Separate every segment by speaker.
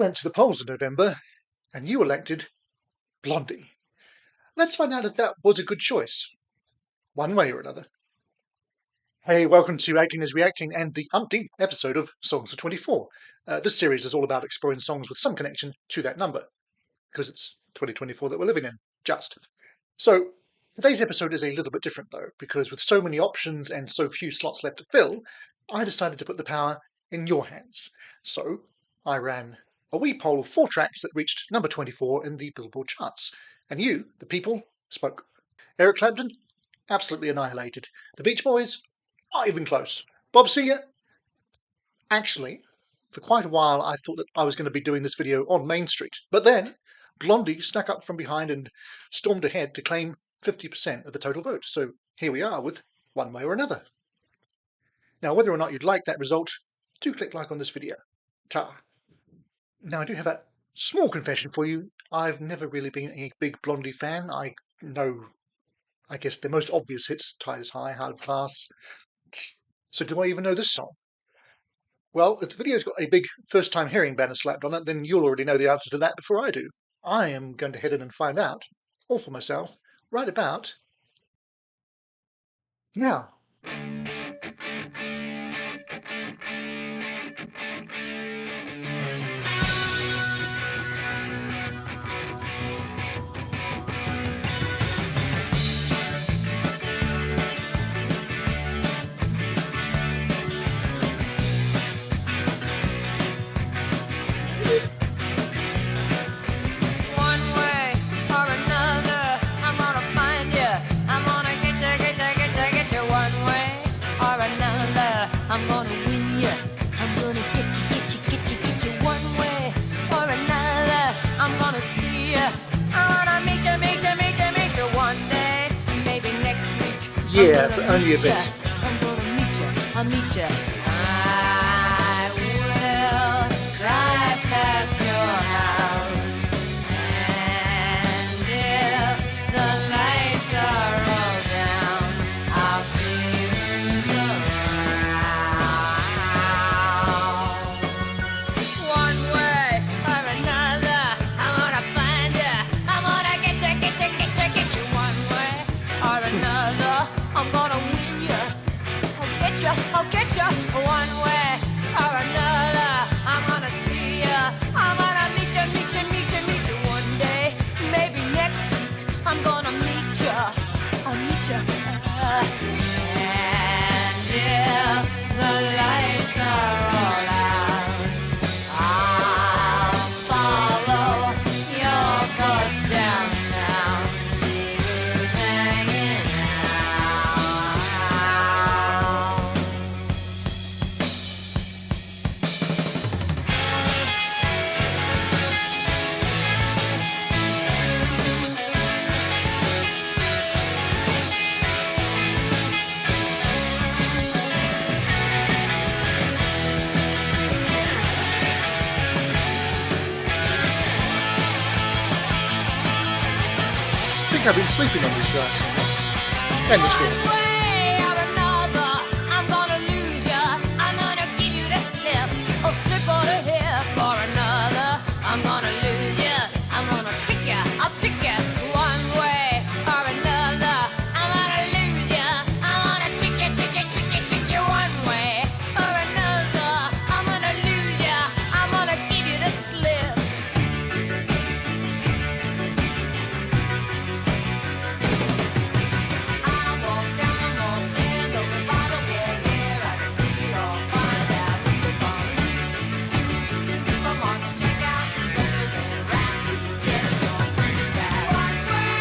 Speaker 1: went to the polls in November, and you elected Blondie. Let's find out if that was a good choice, one way or another. Hey, welcome to Acting is Reacting and the umpteenth episode of Songs for 24. This series is all about exploring songs with some connection to that number, because it's 2024 that we're living in, just. So, today's episode is a little bit different though, because with so many options and so few slots left to fill, I decided to put the power in your hands. So, I ran a wee poll of 4 tracks that reached number 24 in the Billboard charts. And you, the people, spoke. Eric Clapton? Absolutely annihilated. The Beach Boys? Not even close. Bob Seger? Actually, for quite a while I thought that I was going to be doing this video on Main Street. But then, Blondie snuck up from behind and stormed ahead to claim 50% of the total vote. So here we are with One Way or Another. Now, whether or not you'd like that result, do click like on this video. Ta. Now, I do have a small confession for you. I've never really been a big Blondie fan. I know, I guess, the most obvious hits, Tide is High, Heart of Glass. So do I even know this song? Well, if the video's got a big first-time hearing banner slapped on it, then you'll already know the answer to that before I do. I am going to head in and find out, all for myself, right about now.
Speaker 2: I'm gonna win you. I'm gonna get you one way or another. I'm gonna see you. I wanna meet you one day, maybe next week.
Speaker 1: Yeah, but only a bit.
Speaker 2: I'm gonna I'll meet you. I will drive past your house, and if the lights are all down, I'll see who's around. One way or another, I'm gonna find you. I'm gonna get you. One way or another, I'm gonna win you. I'll get you. One way or another, I'm gonna see you. I'm gonna meet you one day, maybe next week. I'm gonna meet you. I'll meet you. And if the lights are all out, I'll follow your course downtown. See who's hanging out.
Speaker 1: I think I've been sleeping on these guys. And the score.
Speaker 2: One way or another, I'm gonna lose ya. I'm gonna give you the slip, or slip on a hip or another. I'm gonna lose ya. I'm gonna trick ya. I'll trick ya. One way or another, I'm gonna lose ya. I'm gonna trick ya. One way or another, I'm gonna lose ya. I'm gonna give you the slip. I walk down the mall, stand over by the wall where I can see it all. Find out who you're gonna lead to the supermarket, check out some specials and wrap you. Get lost in the crowd. One way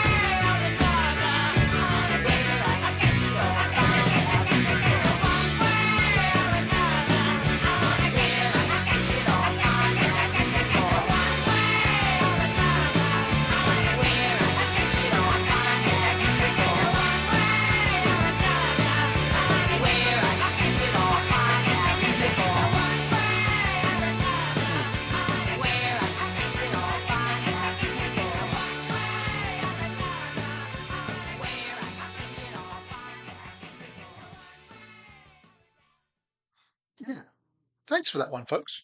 Speaker 2: or another, I'll get you like I said you all. Find out who you're gonna. One way or another, I'll get you like I said you all. Find out who you're gonna. One way or another, I'll where I can see it all. Find out who you're gonna.
Speaker 1: Yeah. Thanks for that one, folks.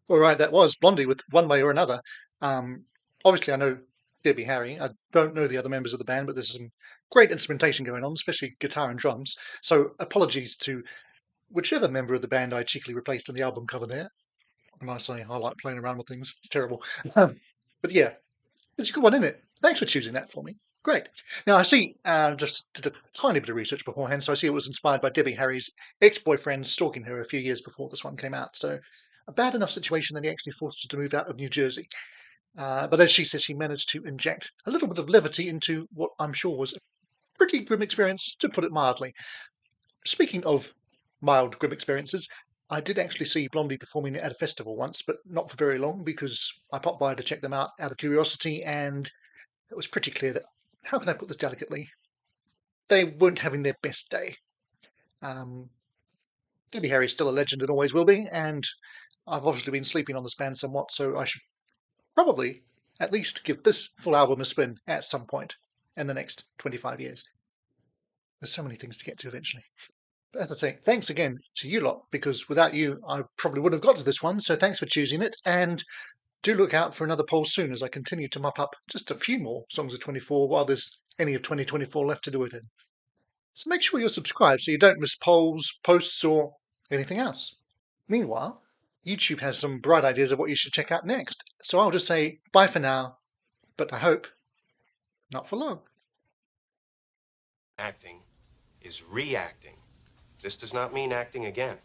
Speaker 1: All right, that was Blondie with One Way or Another. Obviously, I know Debbie Harry. I don't know the other members of the band, but there's some great instrumentation going on, especially guitar and drums. So apologies to whichever member of the band I cheekily replaced on the album cover there. And I say I like playing around with things. It's terrible. But yeah, it's a good one, isn't it? Thanks for choosing that for me. Great. Now I see, just did a tiny bit of research beforehand, so I see it was inspired by Debbie Harry's ex-boyfriend stalking her a few years before this one came out. So a bad enough situation that he actually forced her to move out of New Jersey. But as she says, she managed to inject a little bit of levity into what I'm sure was a pretty grim experience, to put it mildly. Speaking of mild grim experiences, I did actually see Blondie performing at a festival once, but not for very long because I popped by to check them out of curiosity, and it was pretty clear that, how can I put this delicately, they weren't having their best day. Um, Debbie Harry's still a legend and always will be, and I've obviously been sleeping on this band somewhat, so I should probably at least give this full album a spin at some point in the next 25 years. There's so many things to get to eventually. But as I say, thanks again to you lot, because without you, I probably wouldn't have got to this one. So thanks for choosing it. And do look out for another poll soon as I continue to mop up just a few more songs of 24 while there's any of 2024 left to do it in. So make sure you're subscribed so you don't miss polls, posts, or anything else. Meanwhile, YouTube has some bright ideas of what you should check out next. So I'll just say bye for now, but I hope not for long.
Speaker 3: Acting is reacting. This does not mean acting again.